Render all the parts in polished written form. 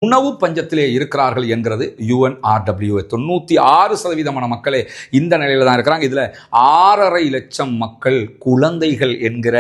உணவு பஞ்சத்திலே இருக்கிறார்கள் என்கிறது UNRWA. 96% மக்களே இந்த நிலையில தான் இருக்கிறாங்க. இதில் 6.5 லட்சம் மக்கள் குழந்தைகள் என்கிற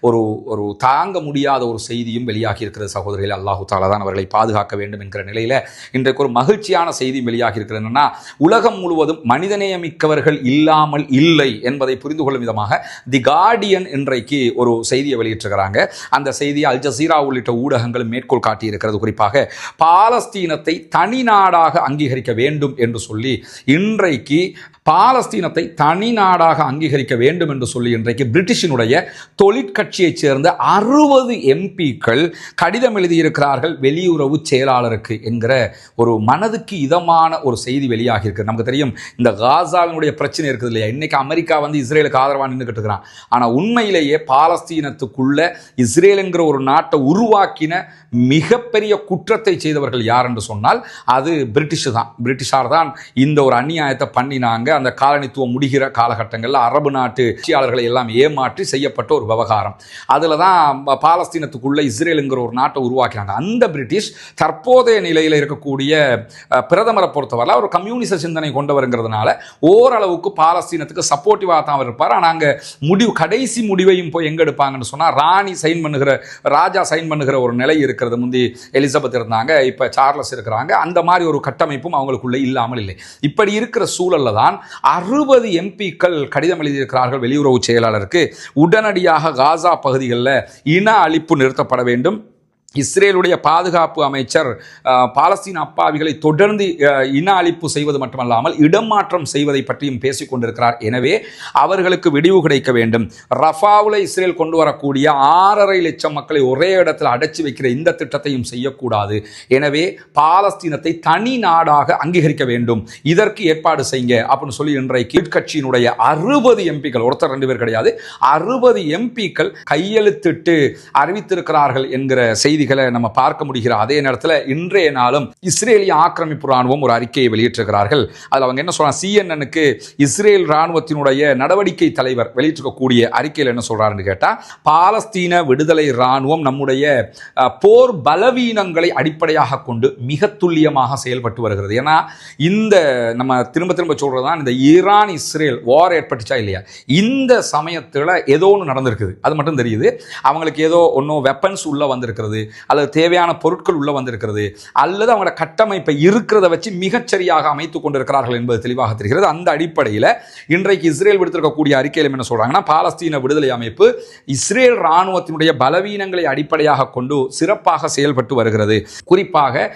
ஒரு தாங்க முடியாத ஒரு செய்தியும் வெளியாகி இருக்கிறது. சகோதரிகள், அல்லாஹு தாலா தான் அவர்களை பாதுகாக்க வேண்டும் என்கிற நிலையில் இன்றைக்கு ஒரு மகிழ்ச்சியான செய்தி வெளியாகி இருக்கிறது. என்னன்னா, உலகம் முழுவதும் மனிதநேயமிக்கவர்கள் இல்லாமல் இல்லை என்பதை புரிந்து கொள்ளும் விதமாக தி கார்டியன் இன்றைக்கு ஒரு செய்தியை வெளியிட்டிருக்கிறாங்க. அந்த செய்தியை அல் ஜசீரா உள்ளிட்ட ஊடகங்கள் மேற்கோள் காட்டியிருக்கிறது. குறிப்பாக பாலஸ்தீனத்தை தனி நாடாக அங்கீகரிக்க வேண்டும் என்று சொல்லி இன்றைக்கு பாலஸ்தீனத்தை தனி நாடாக அங்கீகரிக்க வேண்டும் என்று சொல்லி இன்றைக்கு பிரிட்டிஷினுடைய தொழிற்கட்சியைச் சேர்ந்த 60 எம்பிக்கள் கடிதம் எழுதியிருக்கிறார்கள் வெளியுறவு செயலாளருக்கு என்கிற ஒரு மனதுக்கு இதமான ஒரு செய்தி வெளியாகி இருக்கு. நமக்கு தெரியும், இந்த காசாவினுடைய பிரச்சனை இருக்குது இல்லையா? இன்னைக்கு அமெரிக்கா இஸ்ரேலுக்கு ஆதரவாக நின்றுகிட்டு இருக்கிறான். ஆனால் உண்மையிலேயே பாலஸ்தீனத்துக்குள்ள இஸ்ரேல் என்கிற ஒரு நாட்டை உருவாக்கின மிகப்பெரிய குற்றத்தை செய்தவர்கள் யார் என்று சொன்னால் அது பிரிட்டிஷார் தான் இந்த ஒரு அநியாயத்தை பண்ணினாங்க. அந்த காலனித்துவம் முடிகிற காலகட்டங்களில் அரபு நாட்டு ஆட்சியாளர்களை எல்லாம் ஏமாற்றி செய்யப்பட்ட ஒரு விவகாரம். அதில் தான் பாலஸ்தீனத்துக்குள்ள இஸ்ரேலுங்கிற ஒரு நாட்டை உருவாக்கினாங்க. அந்த பிரிட்டிஷ் தற்போதைய நிலையில் இருக்கக்கூடிய பிரதமரை பொறுத்தவரை ஒரு கம்யூனிச சிந்தனை கொண்டவருங்கிறதுனால ஓரளவுக்கு பாலஸ்தீனத்துக்கு சப்போர்ட்டிவாக தான் இருப்பார். ஆனால் அங்கே கடைசி முடிவையும் போய் எங்கே எடுப்பாங்கன்னு சொன்னால் ராஜா சைன் பண்ணுகிற ஒரு நிலை இருக்கிறது. முந்தி எலிசபெத் இருந்தாங்க, இப்போ சார்லஸ் இருக்கிறாங்க. அந்த மாதிரி ஒரு கட்டமைப்பும் அவங்களுக்குள்ள இல்லாமல் இல்லை. இப்படி இருக்கிற சூழல்ல தான் 60 எம்பிக்கள் கடிதம் எழுதியிருக்கிறார்கள் வெளியுறவு செயலாளருக்கு. உடனடியாக காசா பகுதிகளில் இன அழிப்பு நிறுத்தப்பட வேண்டும். இஸ்ரேலுடைய பாதுகாப்பு அமைச்சர் பாலஸ்தீன அப்பாவிகளை தொடர்ந்து இன அழிப்பு செய்வது மட்டுமல்லாமல் இடமாற்றம் செய்வதை பற்றியும் பேசிக் கொண்டிருக்கிறார். எனவே அவர்களுக்கு விடிவு கிடைக்க வேண்டும். ரஃபாவில் இஸ்ரேல் கொண்டு வரக்கூடிய 6.5 லட்சம் மக்களை ஒரே இடத்தில் அடைச்சி வைக்கிற இந்த திட்டத்தையும் செய்யக்கூடாது. எனவே பாலஸ்தீனத்தை தனி நாடாக அங்கீகரிக்க வேண்டும், இதற்கு ஏற்பாடு செய்யுங்க அப்படின்னு சொல்லி இன்றைக்கு கட்சியினுடைய 60 எம்பிக்கள், ஒருத்தர் 2 பேர் கிடையாது, 60 எம்பிக்கள் கையெழுத்திட்டு அறிவித்திருக்கிறார்கள் என்கிற செய்திகளை நம்ம பார்க்க முடிகிற அதே நேரத்தில் இன்றைய நாளும் இஸ்ரேலிய ஆக்கிரமிப்பு ராணுவம் ஒரு அறிக்கையை வெளியிட்டிருக்கிறார்கள். அதில் அவங்க என்ன சொல்றாங்க, CNN-க்கு இஸ்ரேல் ராணுவத்தினுடைய நடவடிக்கை தலைவர் வெளியிட்டிருக்கக்கூடிய அறிக்கையில் என்ன சொல்றாருன்னு கேட்டா, பாலஸ்தீன விடுதலை ராணுவம் நம்முடைய போர் பலவீனங்களை அடிப்படையாக கொண்டு மிக துல்லியமாக செயல்பட்டு வருகிறது. ஏன்னா இந்த நம்ம திரும்ப சொல்றதுதான், இந்த ஈரான் இஸ்ரேல் வார் ஏற்பட்டுச்சா இல்லையா, இந்த சமயத்தில் ஏதோ ஒன்று நடந்திருக்குது. அது மட்டும் தெரியுது. அவங்களுக்கு ஏதோ ஒன்றும் வெப்பன்ஸ் உள்ள வந்திருக்கிறது, அல்லது தேவையான பொருட்கள் உள்ள வந்திருக்கிறது, அல்லது அவங்களோட கட்டமைப்பை இருக்கிறத வச்சு மிகச்சரியாக அமைத்துக் கொண்டிருக்கிறார்கள் என்பது தெளிவாக தெரிகிறது. அந்த அடிப்படையில் இன்றைக்கு இஸ்ரேல் விடுத்திருக்கக்கூடிய அறிக்கையில் என்ன சொல்றாங்கன்னா, பாலஸ்தீன விடுதலை அமைப்பு இஸ்ரேல் ராணுவத்தினுடைய பலவீனங்களை அடிப்படையாக கொண்டு சிறப்பாக செயல்பட்டு வருகிறது. குறிப்பாக